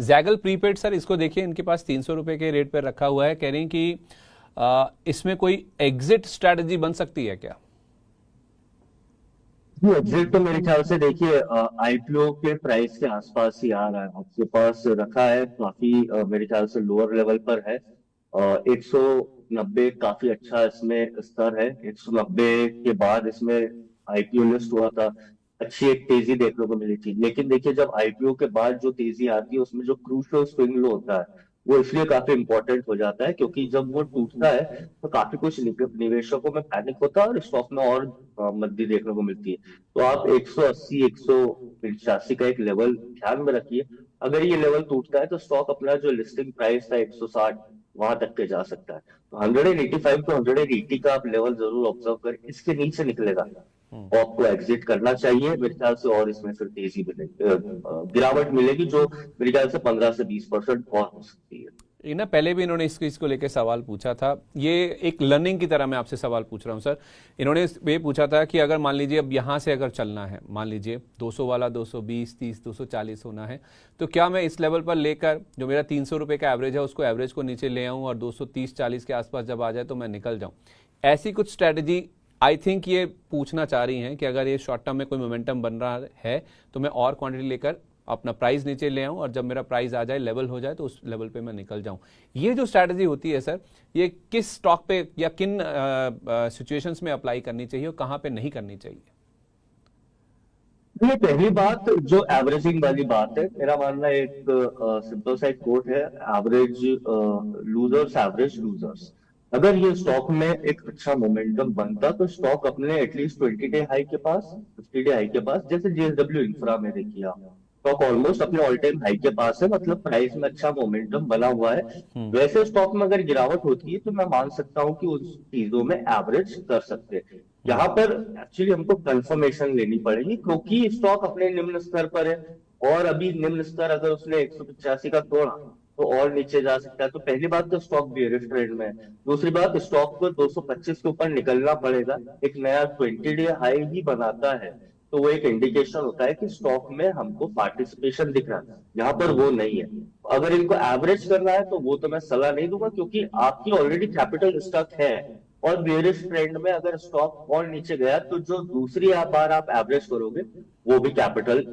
Zaggle prepaid sir, इसको देखिए, इनके पास 300 रुपए के रेट पर रखा हुआ है, कह रहे हैं कि इसमें कोई एग्जिट स्ट्रैटेजी बन सकती है क्या? जी, एग्जिट तो मेरे ख्याल से देखिए आईपीओ के प्राइस के आसपास ही आ रहा है, आपके पास रखा है काफी मेरे ख्याल से लोअर लेवल पर है। 190 काफी अच्छा इसमें स्तर है। 190 के बाद इसमें आईपीओ लिस्ट हुआ था, अच्छी एक तेजी देखने को मिली थी। लेकिन देखिए जब आईपीओ के बाद जो तेजी आती है उसमें जो क्रूशियल स्विंग लो होता है वो इसलिए काफी इंपॉर्टेंट हो जाता है क्योंकि जब वो टूटता है तो काफी कुछ निवेशकों में पैनिक होता है और स्टॉक में और मंदी देखने को मिलती है। तो आप 180 185 का एक लेवल ध्यान में रखिए। अगर ये लेवल टूटता है तो स्टॉक अपना जो लिस्टिंग प्राइस था 160 वहां तक के जा सकता है। तो 185 टू 180 का आप लेवल जरूर ऑब्जर्व करें, इसके नीचे निकलेगा तो आपको एग्जिट करना चाहिए मेरे ख्याल से। और इसमें फिर तेजी मिलेगी, गिरावट मिलेगी जो मेरे ख्याल से 15 से 20% और हो सकती है। ये ना पहले भी इन्होंने इसको लेकर सवाल पूछा था। ये एक लर्निंग की तरह मैं आपसे सवाल पूछ रहा हूँ सर। इन्होंने ये पूछा था कि अगर मान लीजिए अब यहाँ से अगर चलना है, मान लीजिए 200 वाला 220 30 240 होना है, तो क्या मैं इस लेवल पर लेकर जो मेरा 300 रुपये का एवरेज है उसको एवरेज को नीचे ले आऊँ और 230 40 के आसपास जब आ जाए तो मैं निकल जाऊँ? ऐसी कुछ स्ट्रैटेजी आई थिंक ये पूछना चाह रही हैं कि अगर ये शॉर्ट टर्म में कोई मोमेंटम बन रहा है तो मैं और क्वांटिटी लेकर अपना प्राइस नीचे ले आऊं और जब मेरा प्राइस आ जाए, लेवल हो जाए, तो उस लेवल पे मैं निकल जाऊं। ये जो स्ट्रैटेजी होती है सर, ये किस स्टॉक पे या किन सिचुएशंस में अप्लाई करनी चाहिए और कहां पे नहीं करनी चाहिए? ये पहली बात जो एवरेजिंग वाली बात है, मेरा मानना एक सिंपल सा एक कोट है, एवरेज लूजर्स एवरेज लूजर्स। अगर ये स्टॉक में एक अच्छा मोमेंटम बनता तो स्टॉक अपने एटलीस्ट 20 डे हाई के पास, 50 डे हाई के पास, जैसे जेएसडब्ल्यू इंफ्रा में देखिए आप, स्टॉक ऑलमोस्ट अपने ऑल टाइम हाई के पास है, मतलब प्राइस में अच्छा मोमेंटम बना हुआ है। वैसे स्टॉक में अगर गिरावट होती है तो मैं मान सकता हूँ कि उस चीजों में एवरेज कर सकते हैं। यहाँ पर एक्चुअली हमको कंफर्मेशन लेनी पड़ेगी क्योंकि स्टॉक अपने निम्न स्तर पर है और अभी निम्न स्तर अगर उसने 185 का तोड़ा तो और नीचे जा सकता है। तो पहली बात तो स्टॉक बेयरिश ट्रेंड में है। दूसरी बात, स्टॉक को 225 के ऊपर निकलना पड़ेगा, एक नया 20 डे हाई ही बनाता है तो वो एक इंडिकेशन होता है कि स्टॉक में हमको पार्टिसिपेशन दिख रहा है। यहाँ पर वो नहीं है। अगर इनको एवरेज करना है तो वो तो मैं सलाह नहीं दूंगा क्योंकि आपकी ऑलरेडी कैपिटल स्टक है और बेयरिश ट्रेंड में अगर स्टॉक और नीचे गया तो जो दूसरी बार आप एवरेज करोगे वो भी कैपिटल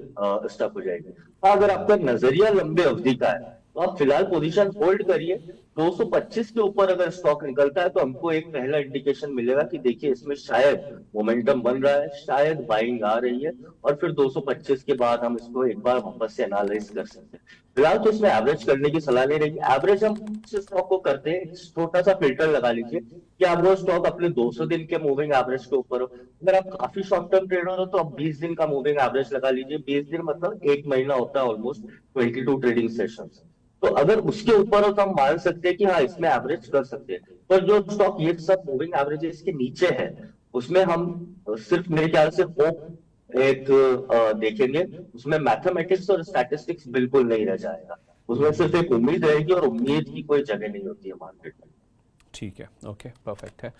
स्टक हो जाएगी। हाँ, अगर आपका नजरिया लंबे अवधि का है तो आप फिलहाल पोजीशन होल्ड करिए। 225 के ऊपर अगर स्टॉक निकलता है तो हमको एक पहला इंडिकेशन मिलेगा कि देखिए इसमें शायद मोमेंटम बन रहा है, शायद बाइंग आ रही है, और फिर 225 के बाद हम इसको एक बार वापस से एनालाइज कर सकते हैं। फिलहाल तो इसमें एवरेज करने की सलाह नहीं रहेगी। एवरेज हम स्टॉक को करते हैं, छोटा सा फिल्टर लगा लीजिए कि आप वो स्टॉक अपने 200 दिन के मूविंग एवरेज के ऊपर हो। अगर आप काफी शॉर्ट टर्म ट्रेडर हो तो आप 20 दिन का मूविंग एवरेज लगा लीजिए। 20 दिन मतलब एक महीना होता है ऑलमोस्ट, 22 ट्रेडिंग सेशंस। तो अगर उसके ऊपर हो तो हम मान सकते हैं कि हाँ इसमें एवरेज कर सकते हैं। पर जो स्टॉक ये सब मूविंग एवरेज इसके नीचे है उसमें हम सिर्फ मेरे ख्याल से होप एक देखेंगे, उसमें मैथमेटिक्स और स्टैटिस्टिक्स बिल्कुल नहीं रह जाएगा। उसमें सिर्फ एक उम्मीद रहेगी और उम्मीद की कोई जगह नहीं होती है मार्केट में। ठीक है, ओके, परफेक्ट है।